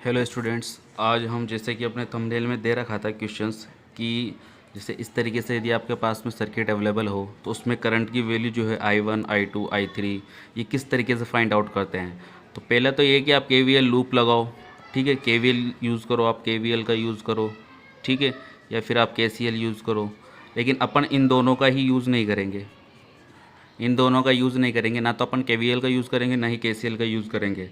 Hello students, आज हम जैसे कि अपने थंबनेल में दे रखा था क्वेश्चंस कि जैसे इस तरीके से यदि आपके पास में सर्किट अवेलेबल हो तो उसमें करंट की वैल्यू जो है I1, I2, I3 ये किस तरीके से फाइंड आउट करते हैं। तो पहला तो ये कि आप KVL लूप लगाओ, ठीक है। KVL यूज़ करो, आप KVL का यूज़ करो, ठीक है, या फिर आप KCL यूज़ करो। लेकिन अपन इन दोनों का ही यूज़ नहीं करेंगे, इन दोनों का यूज़ नहीं करेंगे। ना तो अपन KVL का यूज़ करेंगे, ना ही KCL का यूज़ करेंगे।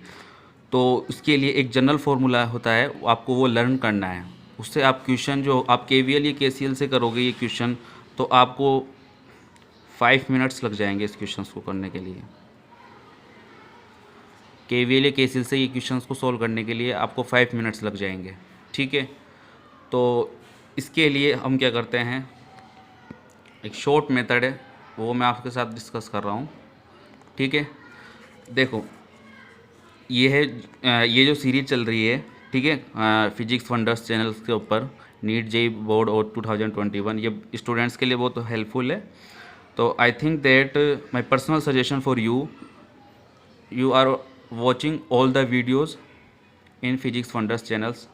तो उसके लिए एक जनरल फार्मूला होता है, आपको वो लर्न करना है। उससे आप क्वेश्चन जो आप KVL या KCL से करोगे ये क्वेश्चन, तो आपको 5 मिनट्स लग जाएंगे इस क्वेश्चन को करने के लिए। KVL या KCL से ये क्वेश्चन को सॉल्व करने के लिए आपको 5 मिनट्स लग जाएंगे, ठीक है। तो इसके लिए हम क्या करते हैं, एक शॉर्ट मेथड है, वो मैं आपके साथ डिस्कस कर रहा हूँ, ठीक है। देखो, ये है ये जो सीरीज चल रही है, ठीक है, फिजिक्स वंडर्स चैनल के ऊपर, नीट जेई बोर्ड और 2021, ये स्टूडेंट्स के लिए बहुत हेल्पफुल है। तो I think that my personal suggestion for you, you are watching all the videos in Physics Wonders channels.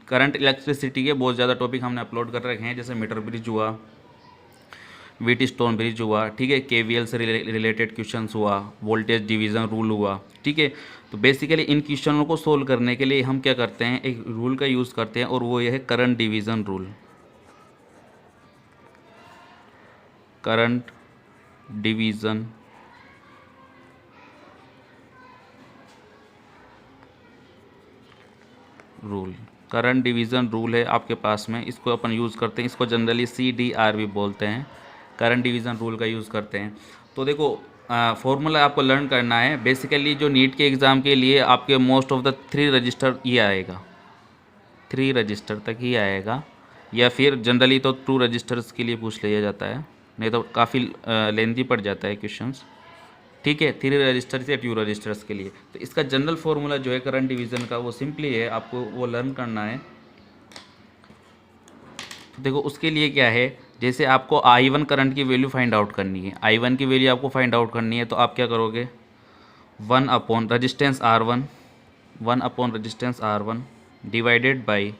Current electricity के बहुत ज़्यादा टॉपिक हमने अपलोड कर रखे हैं, जैसे मीटर ब्रिज हुआ, व्हीट स्टोन ब्रिज हुआ, ठीक है, KVL से रिलेटेड क्वेश्चंस हुआ, वोल्टेज डिवीज़न रूल हुआ, ठीक है। तो बेसिकली इन क्वेश्चनों को सोल्व करने के लिए हम क्या करते हैं, एक रूल का यूज़ करते हैं, और वो ये है current division rule. Current division rule, current division rule है आपके पास में, इसको अपन यूज़ करते हैं। इसको जनरली CDR भी बोलते हैं, करंट डिवीज़न रूल का यूज़ करते हैं। तो देखो, फॉर्मूला आपको लर्न करना है। बेसिकली जो नीट के एग्ज़ाम के लिए आपके मोस्ट ऑफ द 3 रजिस्टर ये आएगा, 3 रजिस्टर तक ही आएगा, या फिर जनरली तो 2 रजिस्टर्स के लिए पूछ लिया जाता है, नहीं तो काफ़ी लेंथी पड़ जाता है क्वेश्चंस, ठीक है। 3 रजिस्टर्स या 2 रजिस्टर्स के लिए। तो इसका जनरल फार्मूला जो है करंट डिवीज़न का, वो सिंपली है, आपको वो लर्न करना है। तो देखो, उसके लिए क्या है, जैसे आपको I1 करंट की वैल्यू फाइंड आउट करनी है, I1 की वैल्यू आपको फाइंड आउट करनी है, तो आप क्या करोगे, 1 upon resistance R1, 1 upon resistance R1 divided by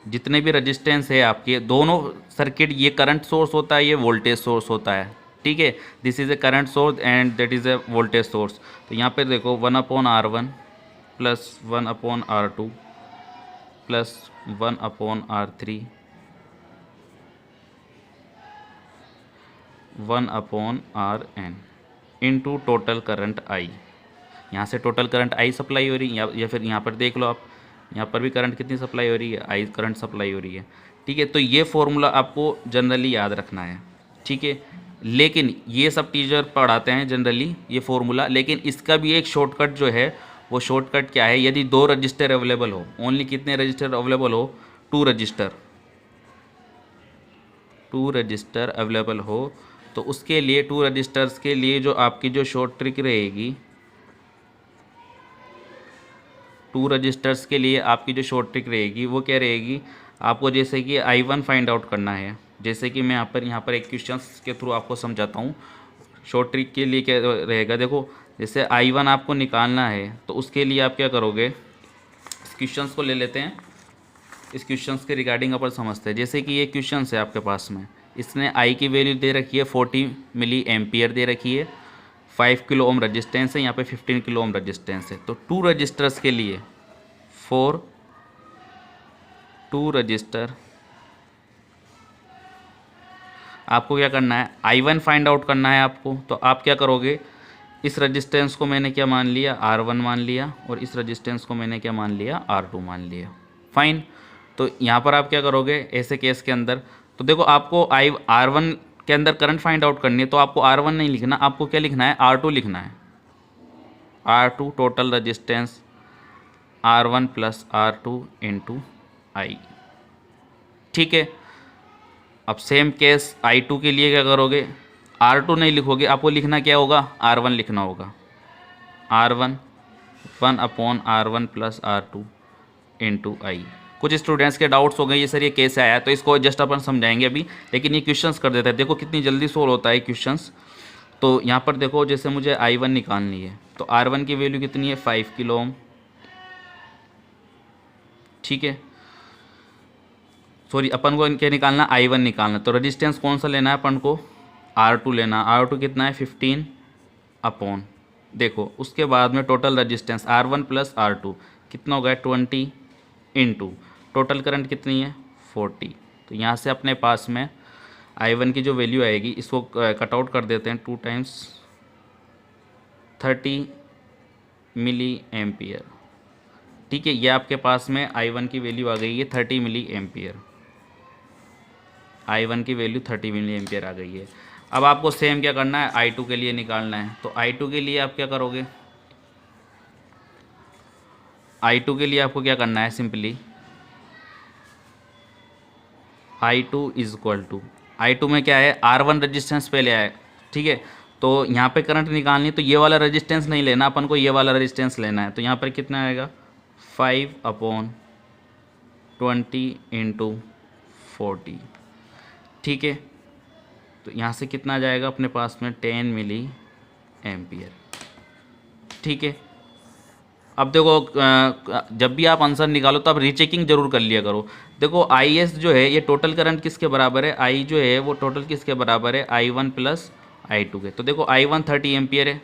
जितने भी रजिस्टेंस है आपके दोनों सर्किट, ये करंट सोर्स होता है, ये वोल्टेज सोर्स होता है, ठीक है। This is a current source and that is a voltage source. तो यहाँ पर देखो 1/R1 plus 1/R2 plus 1/R3 1/Rn into total current I। यहाँ से टोटल करंट I सप्लाई हो रही है, या फिर यहाँ पर देख लो आप, यहाँ पर भी करंट कितनी सप्लाई हो रही है, I करंट सप्लाई हो रही है, ठीक है। तो ये फॉर्मूला आपको जनरली याद रखना है, ठीक है। लेकिन ये सब टीचर पढ़ाते हैं जनरली ये फॉर्मूला, लेकिन इसका भी एक शॉर्टकट जो है, वो शॉर्टकट क्या है, यदि 2 रजिस्टर अवेलेबल हो, ओनली कितने रजिस्टर अवेलेबल हो, 2 रजिस्टर, 2 रजिस्टर अवेलेबल हो, तो उसके लिए 2 रजिस्टर्स के लिए जो आपकी जो शॉर्ट ट्रिक रहेगी, 2 रजिस्टर्स के लिए आपकी जो शॉर्ट ट्रिक रहेगी वो क्या रहेगी, आपको जैसे कि I1 फाइंड आउट करना है। जैसे कि मैं यहाँ पर एक क्वेश्चन के थ्रू आपको समझाता हूँ शॉर्ट ट्रिक के लिए क्या रहेगा। देखो, जैसे I1 आपको निकालना है, तो उसके लिए आप क्या करोगे, इस क्वेश्चन को ले लेते हैं, इस क्वेश्चन के रिगार्डिंग अपन समझते हैं। जैसे कि ये क्वेश्चन है आपके पास में, इसने I की वैल्यू दे रखी है 40 मिली एम्पियर दे रखी है, 5 किलो ओम रजिस्टेंस है, यहाँ पे 15 किलो ओम रजिस्टेंस है। तो 2 रजिस्टर्स के लिए, फॉर 2 रजिस्टर आपको क्या करना है, I1 फाइंड आउट करना है आपको। तो आप क्या करोगे, इस रजिस्टेंस को मैंने क्या मान लिया, R1 मान लिया, और इस रजिस्टेंस को मैंने क्या मान लिया, R2 मान लिया, फाइन। तो यहाँ पर आप क्या करोगे ऐसे केस के अंदर, तो देखो आपको R1 के अंदर करंट फाइंड आउट करनी है, तो आपको R1 नहीं लिखना, आपको क्या लिखना है, R2 लिखना है। R2 total resistance R1 plus R2 into I, ठीक है। अब सेम केस I2 के लिए क्या करोगे, R2 नहीं लिखोगे, आपको लिखना क्या होगा, R1 लिखना होगा, R1 1/R1 plus R2 into I। कुछ स्टूडेंट्स के डाउट्स हो गए, ये सर ये कैसे आया, तो इसको जस्ट अपन समझाएंगे अभी, लेकिन ये क्वेश्चंस कर देता है। देखो कितनी जल्दी सोल्व होता है क्वेश्चंस। तो यहाँ पर देखो, जैसे मुझे I1 निकालनी है, तो R1 की वैल्यू कितनी है, 5 किलो ओम, ठीक है, सॉरी अपन को इनके निकालना I1 निकालना, तो रेजिस्टेंस कौन सा लेना है अपन को, R2 लेना। R2 कितना है 15 अपॉन, देखो उसके बाद में total resistance R1 plus R2 कितना हो गया 20 इंटू टोटल करंट कितनी है 40। तो यहाँ से अपने पास में I1 की जो वैल्यू आएगी, इसको कट आउट कर देते हैं, 2 टाइम्स 30 मिली एम्पियर। ठीक है, ये आपके पास में I1 की वैल्यू आ गई है 30 मिली एम्पियर। I1 की वैल्यू 30 मिली एम्पियर आ गई है। अब आपको सेम क्या करना है, I2 के लिए निकालना है। तो I2 के लिए आप क्या करोगे, I2 के लिए आपको क्या करना है, simply I2 is equal to, I2 में क्या है R1 रेजिस्टेंस पहले आए, ठीक है। तो यहाँ पे करंट निकालनी है, तो ये वाला रेजिस्टेंस नहीं लेना अपन को, ये वाला रेजिस्टेंस लेना है। तो यहाँ पर कितना आएगा 5/20 इंटू 40, ठीक है। तो यहाँ से कितना आ जाएगा अपने पास में 10 मिली एम्पियर, ठीक है। अब देखो जब भी आप आंसर निकालो तो आप रीचेकिंग जरूर कर लिया करो। देखो IS जो है ये टोटल करंट किसके बराबर है, I जो है वो टोटल किसके बराबर है, I1 प्लस I2 के। तो देखो I1 30 एम्पियर है,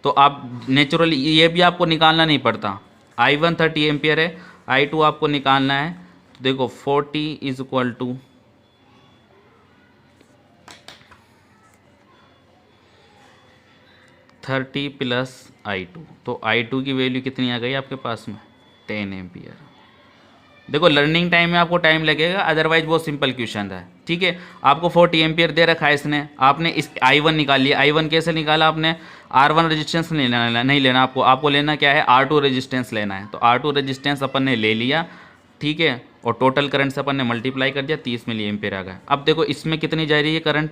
तो आप नेचुरली ये भी आपको निकालना नहीं पड़ता, I1 30 एम्पियर है, I2 आपको निकालना है। तो देखो 40 is equal to 30 plus I2, तो I2 की वैल्यू कितनी आ गई आपके पास में 10 एम्पियर। देखो लर्निंग टाइम में आपको टाइम लगेगा, अदरवाइज बहुत सिंपल क्वेश्चन है, ठीक है। आपको 40 एम्पियर दे रखा है इसने, आपने इस I1 निकाल लिया। I1 कैसे निकाला आपने, R1 रेजिस्टेंस नहीं लेना आपको लेना क्या है R2 रेजिस्टेंस लेना है। तो R2 रेजिस्टेंस अपन ने ले लिया, ठीक है, और टोटल करंट से अपन ने मल्टीप्लाई कर दिया, 30 मिली एम्पियर आ गया। अब देखो इसमें कितनी जा रही है करंट,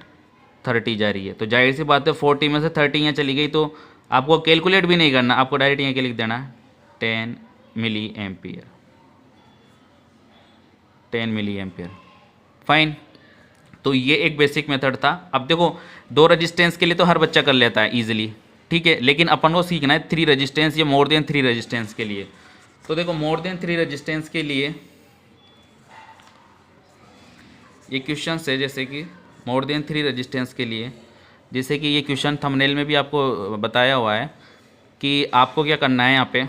30 जा रही है। तो जाहिर सी बात है 40 में से 30 यहाँ चली गई, तो आपको कैलकुलेट भी नहीं करना, आपको डायरेक्ट यहाँ के लिख देना 10 milli ampere, 10 milli ampere, fine. तो ये एक बेसिक मेथड था। अब देखो 2 रेजिस्टेंस के लिए तो हर बच्चा कर लेता है ईजिली, ठीक है, लेकिन अपन को सीखना है 3 रेजिस्टेंस या मोर देन 3 रेजिस्टेंस के लिए। तो देखो मोर देन 3 रेजिस्टेंस के लिए ये क्वेश्चन है, जैसे कि मोर देन 3 रेजिस्टेंस के लिए, जैसे कि ये क्वेश्चन थंबनेल में भी आपको बताया हुआ है कि आपको क्या करना है, यहाँ पे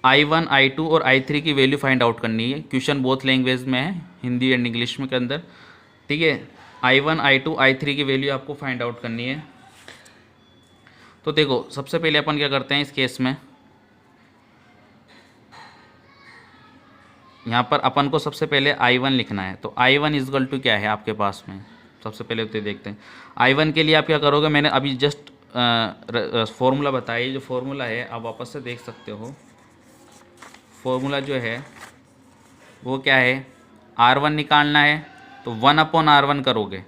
I1 I2 और I3 की वैल्यू फाइंड आउट करनी है। क्वेश्चन बोथ लैंग्वेज में है, हिंदी एंड इंग्लिश में के अंदर, ठीक है। I1 I2 I3 की वैल्यू आपको फाइंड आउट करनी है। तो देखो सबसे पहले अपन क्या करते हैं इस केस में, यहाँ पर अपन को सबसे पहले I1 लिखना है। तो I1 इज इक्वल टू क्या है आपके पास में, सबसे पहले तो देखते हैं I1 के लिए आप क्या करोगे, मैंने अभी जस्ट फॉर्मूला बताया, जो फॉर्मूला है आप वापस से देख सकते हो। फॉर्मूला जो है वो क्या है, R1 निकालना है तो 1/R1 करोगे,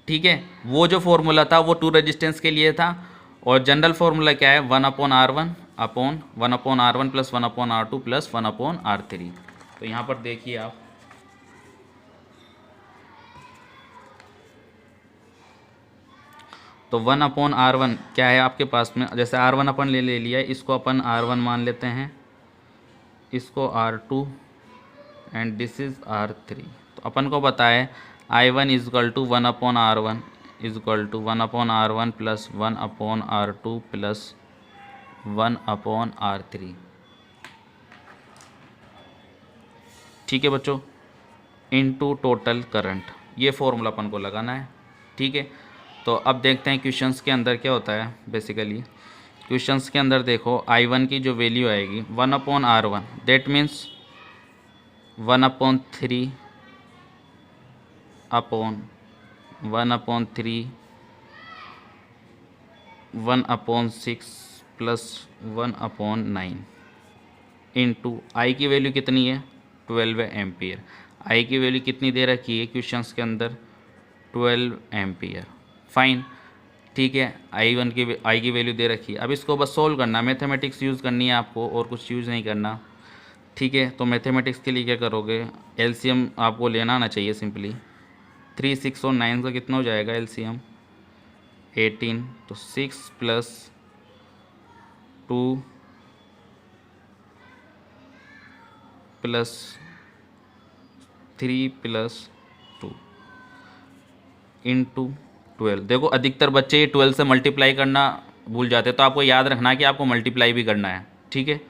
ठीक है। वो जो फॉर्मूला था वो 2 रेजिस्टेंस के लिए था, और जनरल फॉर्मूला क्या है 1/R1 upon 1/R1 plus 1/R2 plus 1/R3। तो यहाँ पर देखिए आप, तो 1/R1 क्या है आपके पास में, जैसे R1 अपन ले लिया, इसको अपन R1 मान लेते हैं, इसको R2 and this is R3। तो अपन को बताए I1 is equal to 1/R1 is equal to 1/R1 plus 1/R2 plus 1/R3, ठीक है बच्चों, इनटू टोटल करंट। ये फॉर्मूला अपन को लगाना है, ठीक है। तो अब देखते हैं क्वेश्चंस के अंदर क्या होता है। बेसिकली क्वेश्चंस के अंदर देखो I1 की जो वैल्यू आएगी 1/R1, that means 1/3 upon 1/3 1/6 plus 1/9 into I की वैल्यू कितनी है 12 एम्पियर। आई की वैल्यू कितनी दे रखी है क्वेश्चंस के अंदर 12 एम्पियर, फाइन, ठीक है। आई की वैल्यू दे रखी है। अब इसको बस सोल्व करना, मैथमेटिक्स यूज़ करनी है आपको, और कुछ यूज़ नहीं करना, ठीक है। तो मैथमेटिक्स के लिए क्या करोगे, एलसीएम आपको लेना आना चाहिए सिंपली। 3, 6 और 9 का कितना हो जाएगा एलसीएम 18। तो 6 + 2 प्लस 3 प्लस 2 इंटू 12। देखो अधिकतर बच्चे ये 12 से मल्टीप्लाई करना भूल जाते हैं, तो आपको याद रखना कि आपको मल्टीप्लाई भी करना है, ठीक है।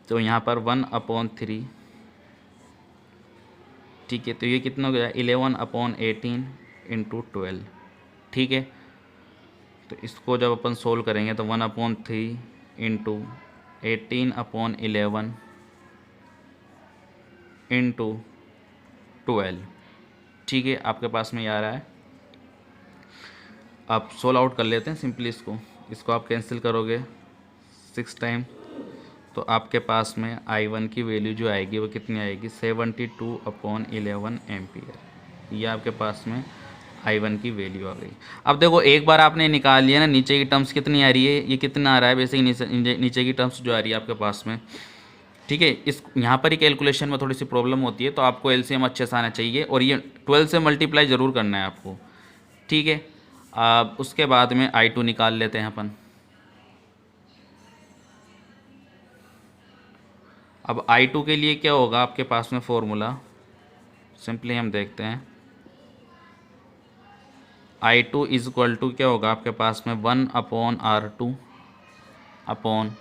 तो यहाँ पर 1/3, ठीक है। तो ये कितना हो गया 11/18 इंटू 12, ठीक है। तो इसको जब अपन सोल्व करेंगे तो 1/3 इंटू 18/11 इंटू 12, ठीक है। आपके पास में ये आ रहा है। आप सोल्व आउट कर लेते हैं सिंपली इसको आप कैंसिल करोगे 6 टाइम, तो आपके पास में I1 की वैल्यू जो आएगी वो कितनी आएगी 72/11 एम्पियर। ये आपके पास में I1 की वैल्यू आ गई। अब देखो एक बार आपने निकाल लिया ना, नीचे की टर्म्स कितनी आ रही है, ये कितना आ रहा है बेसिक नीचे की टर्म्स जो आ रही है आपके पास में, ठीक है। इस यहाँ पर ही कैलकुलेशन में थोड़ी सी प्रॉब्लम होती है, तो आपको एलसीएम अच्छे से आना चाहिए और ये 12 से मल्टीप्लाई ज़रूर करना है आपको, ठीक है। अब उसके बाद में I2 निकाल लेते हैं अपन। अब I2 के लिए क्या होगा आपके पास में फॉर्मूला, सिंपली हम देखते हैं। I2 इज इक्वल टू क्या होगा आपके पास में 1/R2 upon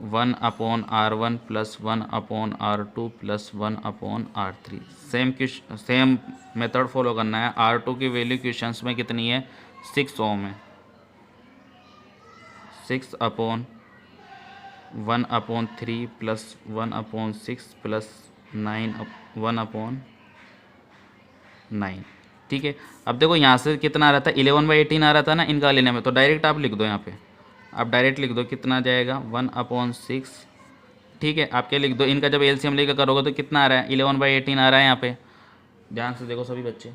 1/R1 plus 1/R2 plus 1/R3। Same method follow करना है। R2 की वैल्यू क्वेश्चंस में कितनी है 6 ओम है, 6/1/3 प्लस 1/6 प्लस 1/9, ठीक है। अब देखो यहाँ से कितना आ रहा था 11/18 आ रहा था ना इनका लेने में, तो डायरेक्ट आप लिख दो यहाँ पे, आप डायरेक्ट लिख दो कितना आ जाएगा 1/6, ठीक है। आप क्या लिख दो, इनका जब एलसीएम लेकर करोगे तो कितना आ रहा है 11/18 आ रहा है यहाँ पे, ध्यान से देखो सभी बच्चे,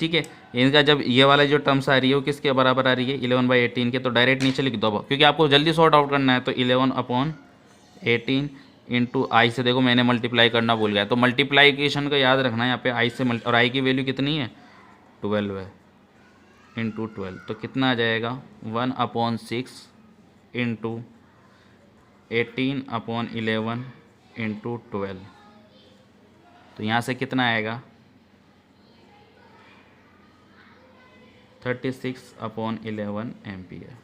ठीक है। इनका जब ये वाला जो टर्म्स आ रही है वो किसके बराबर आ रही है 11/18 के, तो डायरेक्ट नीचे लिख दो क्योंकि आपको जल्दी सॉर्ट आउट करना है। तो 11/18 इंटू आई से, देखो मैंने मल्टीप्लाई करना भूल गया, तो मल्टीप्लाइकेशन का याद रखना है यहाँ पे आई से और आई की वैल्यू कितनी है 12 है, इंटू 12, तो कितना आ जाएगा 1/6 इंटू 18/11 इंटू 12, तो यहाँ से कितना आएगा 36/11 एम्पियर।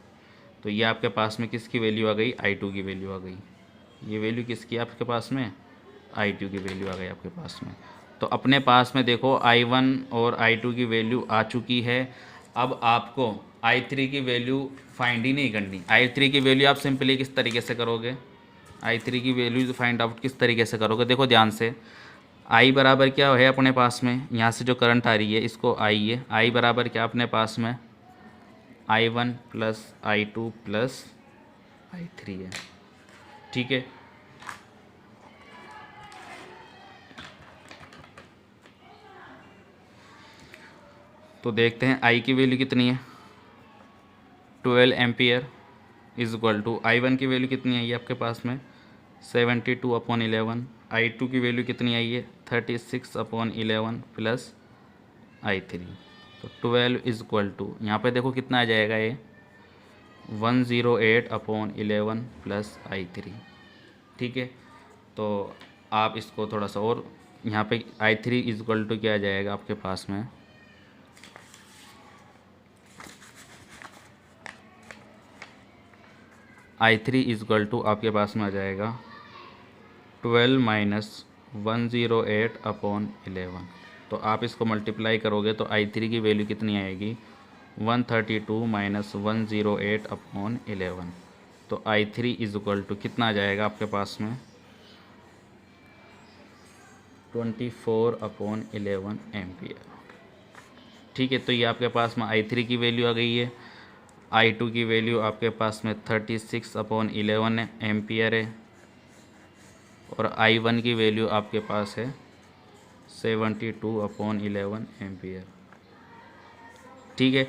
तो ये आपके पास में किसकी वैल्यू आ गई I2 की वैल्यू आ गई। ये वैल्यू किसकी आपके पास में I2 की वैल्यू आ गई आपके पास में। तो अपने पास में देखो I1 और I2 की वैल्यू आ चुकी है। अब आपको I3 की वैल्यू फाइंड ही नहीं करनी। I3 की वैल्यू आप सिंपली किस तरीके से करोगे, I3 की वैल्यू फाइंड आउट किस तरीके से करोगे, देखो ध्यान से। I बराबर क्या है अपने पास में, यहाँ से जो करंट आ रही है इसको I है, I बराबर क्या अपने पास में I1 plus I2 plus I3 है, ठीक है। तो देखते हैं I की वैल्यू कितनी है 12 ampere is equal to I1 की वैल्यू कितनी आई है आपके पास में 72/11, I2 की वैल्यू कितनी आई है 36/11 प्लस I3, तो 12 इज इक्वल टू यहाँ पे देखो कितना आ जाएगा ये 108/11 प्लस I3, ठीक है। तो आप इसको थोड़ा सा और यहाँ पे I3 इज इक्वल टू क्या आ जाएगा आपके पास में I3 इज इक्वल टू आपके पास में आ जाएगा 12 माइनस 108/11। तो आप इसको मल्टीप्लाई करोगे तो I3 की वैल्यू कितनी आएगी 132 माइनस 108/11। तो I3 इज इक्वल टू कितना आ जाएगा आपके पास में 24/11 एम्पियर, ठीक है। तो ये आपके पास में I3 की वैल्यू आ गई है। I2 की वैल्यू आपके पास में 36/11 एम्पियर है और I1 की वैल्यू आपके पास है 72/11 एम्पियर, ठीक है।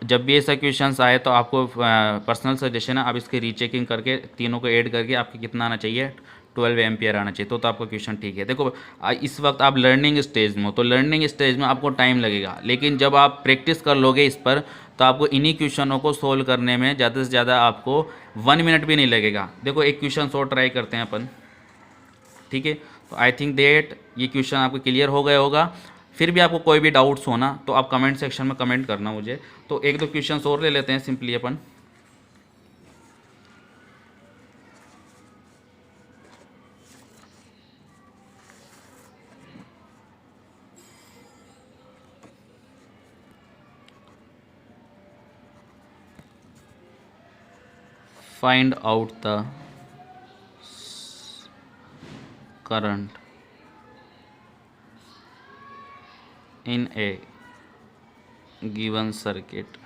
जब भी ऐसा क्वेश्चंस आए तो आपको पर्सनल सजेशन है, आप इसकी रीचेकिंग करके तीनों को ऐड करके आपके कितना आना चाहिए 12 एम्पियर आना चाहिए, तो आपका क्वेश्चन ठीक है। देखो इस वक्त आप लर्निंग स्टेज में हो, तो लर्निंग स्टेज में आपको टाइम लगेगा, लेकिन जब आप प्रैक्टिस कर लोगे इस पर तो आपको इन्हीं क्वेश्चनों को सोल्व करने में ज़्यादा से ज़्यादा आपको 1 मिनट भी नहीं लगेगा। देखो एक क्वेश्चन और ट्राई करते हैं अपन, ठीक है। तो आई थिंक दैट ये क्वेश्चन आपको क्लियर हो गया होगा। फिर भी आपको कोई भी डाउट्स होना तो आप कमेंट सेक्शन में कमेंट करना मुझे। तो एक दो क्वेश्चन और ले लेते हैं simply upon. Find out the current in a given circuit।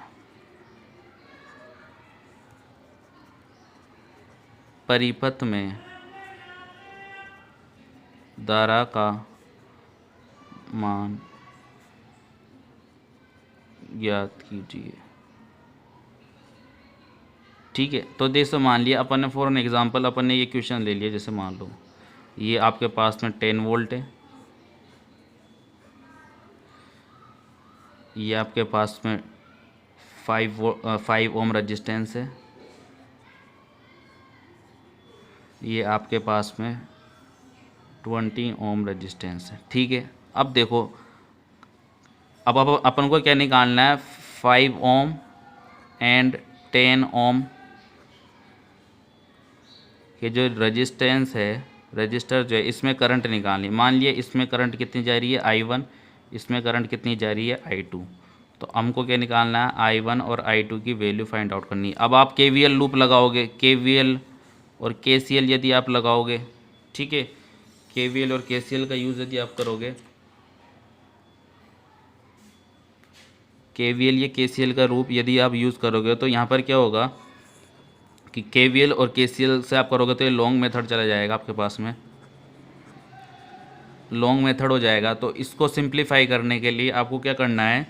परिपथ में धारा का मान ज्ञात कीजिए। ठीक है, तो जैसे मान लिया अपन ने, फॉर एन एग्जांपल अपन ने ये क्वेश्चन ले लिया, जैसे मान लो ये आपके पास में 10 वोल्ट है, ये आपके पास में 5 ओम रजिस्टेंस है, ये आपके पास में 20 ओम रजिस्टेंस है। ठीक है, अब देखो अब अपन को क्या निकालना है, 5 ओम एंड 10 ओम के जो रजिस्टेंस है, रजिस्टर जो है, इसमें करंट निकालनी। मान लिया इसमें करंट कितनी जा रही है I1, इसमें करंट कितनी जा रही है I2। तो हमको क्या निकालना है, I1 और I2 की वैल्यू फाइंड आउट करनी है। अब आप KVL लूप लगाओगे, KVL और KCL यदि आप लगाओगे, ठीक है, KVL और KCL का यूज़ यदि आप करोगे, KVL या KCL का रूप यदि आप यूज़ करोगे तो यहाँ पर क्या होगा कि KVL और KCL से आप करोगे तो ये लॉन्ग मेथड चला जाएगा, आपके पास में लॉन्ग मेथड हो जाएगा। तो इसको सिंप्लीफाई करने के लिए आपको क्या करना है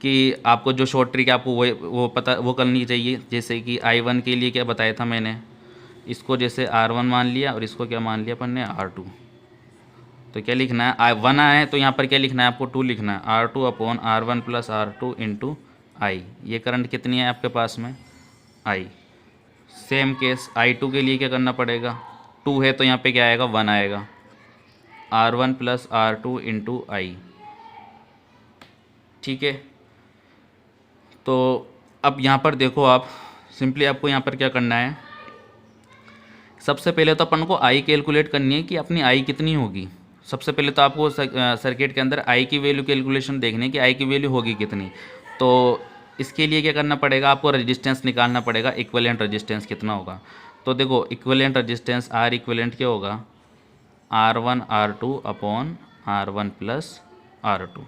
कि आपको जो शॉर्ट ट्रिक आपको वो करनी चाहिए। जैसे कि I1 के लिए क्या बताया था मैंने, इसको जैसे R1 मान लिया और इसको क्या मान लिया अपन ने, R2। तो क्या लिखना है, I1 है तो यहाँ पर क्या लिखना है, आपको 2 लिखना है, R2 upon R1 plus R2 into I। ये करंट कितनी है आपके पास में, I। सेम केस I2 के लिए क्या करना पड़ेगा, 2 है तो यहाँ पे क्या आएगा, 1 आएगा, R1 plus R2 into I। ठीक है, तो अब यहाँ पर देखो आप सिंपली आपको यहाँ पर क्या करना है, सबसे पहले तो अपन को I कैलकुलेट करनी है कि अपनी I कितनी होगी। सबसे पहले तो आपको सर्किट के अंदर I की वैल्यू कैलकुलेशन देखनी है कि I की वैल्यू होगी कितनी। तो इसके लिए क्या करना पड़ेगा, आपको रेजिस्टेंस निकालना पड़ेगा, इक्विवेलेंट रेजिस्टेंस कितना होगा। तो देखो इक्विवेलेंट रेजिस्टेंस R इक्विवेलेंट क्या होगा, R1 R2 upon R1 plus R2।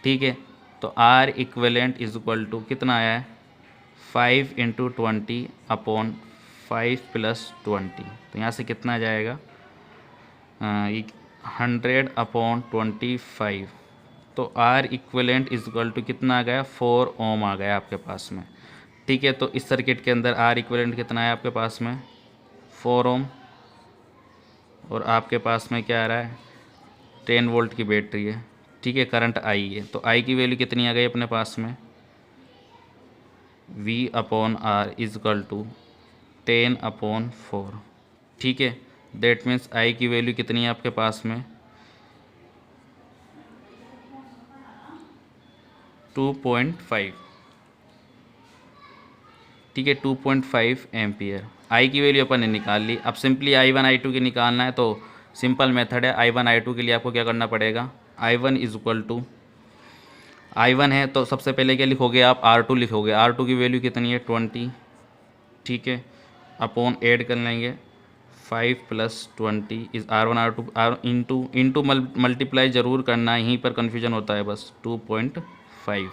ठीक है, तो R equivalent is equal to कितना आया है, 5 इंटू 20 अपॉन 5 प्लस 20। तो यहाँ से कितना आ जाएगा, 100 अपॉन 25। तो R equivalent is equal to कितना आ गया, 4 ओम आ गया आपके पास में। ठीक है, तो इस सर्किट के अंदर R इक्विवेलेंट कितना है आपके पास में, 4 ओम, और आपके पास में क्या आ रहा है, 10 वोल्ट की बैटरी है। ठीक है, करंट I है, तो I की वैल्यू कितनी आ गई अपने पास में, V upon R is equal to 10 upon 4। ठीक है, दैट मीन्स I की वैल्यू कितनी है आपके पास में, 2.5। ठीक है, 2.5 एम्पियर I की वैल्यू अपन ने निकाल ली। अब सिंपली I1 I2 की निकालना है, तो सिंपल मेथड है। I1 I2 के लिए आपको क्या करना पड़ेगा, I1 is equal to, I1 है तो सबसे पहले क्या लिखोगे आप, R2 लिखोगे, R2 की वैल्यू कितनी है, 20। ठीक है, अपॉन ऐड कर लेंगे 5 plus 20 is R1 R2 into multiply ज़रूर करना, यहीं पर कन्फ्यूजन होता है बस, 2.5।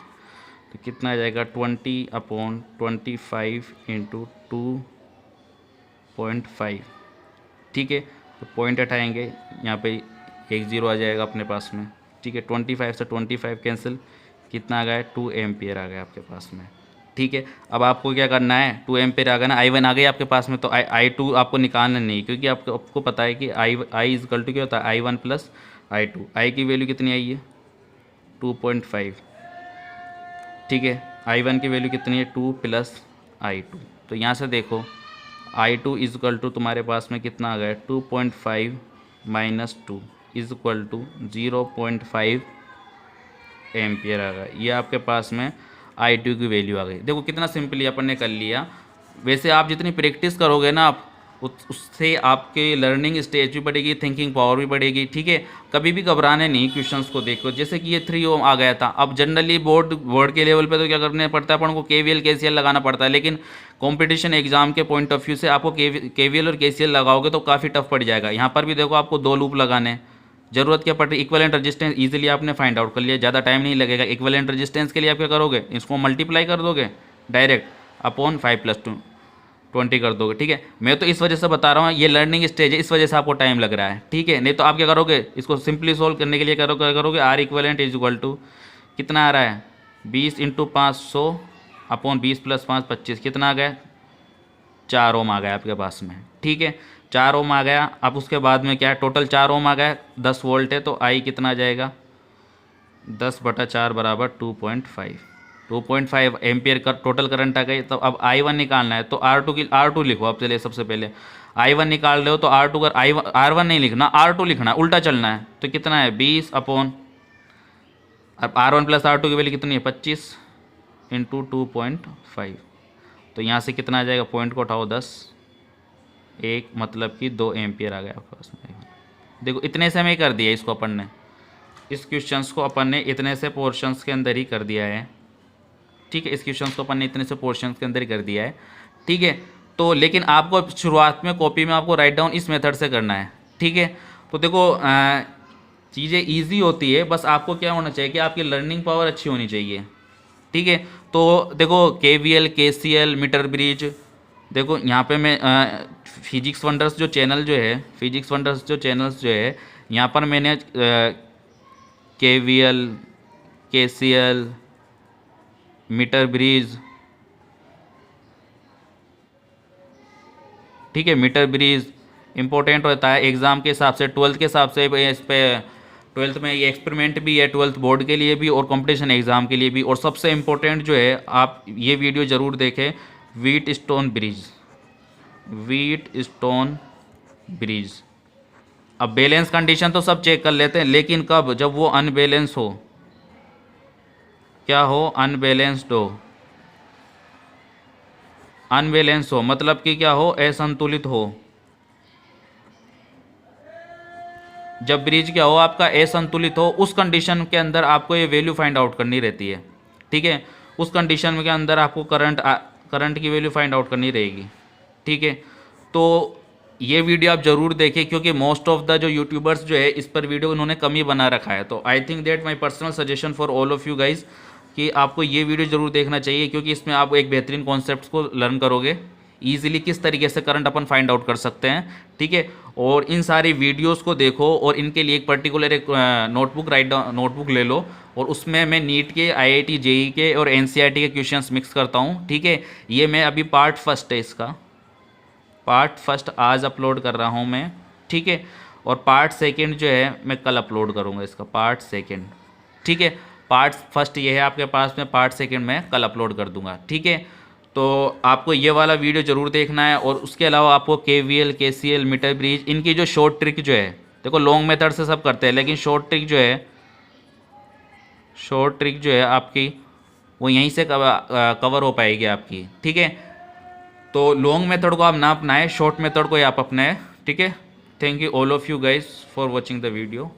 तो कितना आ जाएगा, 20 अपॉन 25 इंटू 2.5। ठीक है, तो पॉइंट हटाएंगे, यहाँ पे 1 0 आ जाएगा अपने पास में। ठीक है, 25 से 25 कैंसिल, कितना आ गया, 2 एम्पियर आ गया आपके पास में। ठीक है, अब आपको क्या करना है, 2 एम्पेयर आ गया ना, I1 आ गई आपके पास में, तो I2 आपको निकालना नहीं, क्योंकि आपको पता है कि I इज इक्वल टू क्या होता है, I1 प्लस I2। आई की वैल्यू कितनी आई है, 2.5। ठीक है, I1 की वैल्यू कितनी है, 2 प्लस I2। तो यहाँ से देखो I2 इज इक्वल टू तुम्हारे पास में कितना आ गया, 2.5 minus 2 is equal to 0.5 ampere आ गया। ये आपके पास में I2 की वैल्यू आ गई। देखो कितना सिंपली अपन ने कर लिया। वैसे आप जितनी प्रैक्टिस करोगे ना आप उससे आपके लर्निंग स्टेज भी बढ़ेगी, थिंकिंग पावर भी बढ़ेगी। ठीक है, कभी भी घबराने नहीं क्वेश्चंस को देखो। जैसे कि ये 3 ओम आ गया था, अब जनरली बोर्ड के लेवल पे तो क्या करना पड़ता है अपन को, KVL KCL लगाना पड़ता है, लेकिन कंपटीशन एग्जाम के पॉइंट ऑफ व्यू से आपको KVL और KCL लगाओगे तो काफ़ी टफ पड़ जाएगा। यहाँ पर भी देखो आपको 2 लूप लगाने, जरूरत क्या पड़ रही है, इक्विवेलेंट रेजिस्टेंस इजीली आपने फाइंड आउट कर लिया, ज़्यादा टाइम नहीं लगेगा। इक्विवेलेंट रेजिस्टेंस के लिए आप क्या करोगे, इसको मल्टीप्लाई कर दोगे डायरेक्ट अपॉन 5 + 2 20 कर दोगे। ठीक है, मैं तो इस वजह से बता रहा हूँ, ये लर्निंग स्टेज है, इस वजह से आपको टाइम लग रहा है। ठीक है, नहीं तो आप क्या करोगे, इसको सिंपली सोल्व करने के लिए करोगे R equivalent is equal to कितना आ रहा है, 20 × 500 अपॉन 20 + 5 25, कितना आ गया, 4 ओम आ गया आपके पास में। ठीक है, 4 ओम आ गया। अब उसके बाद में क्या है, टोटल 4 ओम आ गया, 10 वोल्ट है, तो आई कितना आ जाएगा, 10/4 बराबर 2.5 एम्पियर का टोटल करंट आ गई। तो अब I1 निकालना है, तो R2 लिखो आप। चलिए सबसे पहले I1 निकाल रहे हो तो R2 कर R1 नहीं लिखना, R2 लिखना, उल्टा चलना है। तो कितना है, 20 अपॉन, अब R1 + R2 की वैल्यू कितनी है, 25 × 2.5। तो यहाँ से कितना आ जाएगा, पॉइंट को उठाओ 10, 1 मतलब कि 2 एम्पियर आ गया आपके पास में। देखो इतने से में ही कर दिया इसको अपन ने, इस क्वेश्चंस को अपन ने इतने से पोर्शंस के अंदर ही कर दिया है। ठीक है, इस क्वेश्चंस को अपन ने इतने से पोर्शंस के अंदर ही कर दिया है। ठीक है, तो लेकिन आपको शुरुआत में कॉपी में आपको राइट डाउन इस मेथड से करना है। ठीक है, तो देखो चीज़ें ईजी होती है, बस आपको क्या होना चाहिए कि आपकी लर्निंग पावर अच्छी होनी चाहिए। ठीक है, तो देखो KVL KCL मीटर ब्रिज, देखो यहाँ पे मैं फिजिक्स वंडर्स जो चैनल जो है यहाँ पर मैंने KVL KCL मीटर ब्रिज, ठीक है, मीटर ब्रिज इंपॉर्टेंट होता है एग्ज़ाम के हिसाब से, 12th के हिसाब से। इस पे 12th में ये एक्सपेरिमेंट भी है, 12th बोर्ड के लिए भी और कंपटीशन एग्ज़ाम के लिए भी। और सबसे इम्पोर्टेंट जो है, आप ये वीडियो ज़रूर देखें, व्हीटस्टोन ब्रिज। अब बैलेंस कंडीशन तो सब चेक कर लेते हैं, लेकिन कब, जब वो अनबैलेंस हो, क्या हो, अनबैलेंस हो मतलब कि क्या हो, असंतुलित हो। जब ब्रिज क्या हो आपका, असंतुलित हो, उस कंडीशन के अंदर आपको ये वैल्यू फाइंड आउट करनी रहती है। ठीक है, उस कंडीशन के अंदर आपको करंट की वैल्यू फाइंड आउट करनी रहेगी। ठीक है, तो ये वीडियो आप ज़रूर देखें, क्योंकि मोस्ट ऑफ द जो यूट्यूबर्स जो है इस पर वीडियो उन्होंने कम ही बना रखा है। तो I think that my personal suggestion for all of you guys कि आपको ये वीडियो ज़रूर देखना चाहिए, क्योंकि इसमें आप एक बेहतरीन कॉन्सेप्ट को लर्न करोगे, ईजिली किस तरीके से करंट अपन फाइंड आउट कर सकते हैं। ठीक है, और इन सारी वीडियोस को देखो, और इनके लिए एक पर्टिकुलर एक नोटबुक ले लो, और उसमें मैं नीट के, IIT JEE के और NCERT के क्वेश्चंस मिक्स करता हूँ। ठीक है, ये मैं अभी पार्ट फर्स्ट है, इसका पार्ट फर्स्ट आज अपलोड कर रहा हूँ मैं। ठीक है, और पार्ट सेकंड जो है मैं कल अपलोड करूँगा, इसका पार्ट सेकंड। ठीक है, पार्ट फर्स्ट ये है आपके पास में, पार्ट सेकंड मैं कल अपलोड कर दूंगा। ठीक है, तो आपको ये वाला वीडियो ज़रूर देखना है। और उसके अलावा आपको KVL KCL मीटर ब्रिज, इनकी जो शॉर्ट ट्रिक जो है, देखो लॉन्ग मेथड से सब करते हैं, लेकिन शॉर्ट ट्रिक जो है आपकी वो यहीं से कवर हो पाएगी आपकी। ठीक है, तो लॉन्ग मेथड को आप ना अपनाएं, शॉर्ट मेथड को आप अपनाएं। ठीक है, thank you all of you guys for watching the video.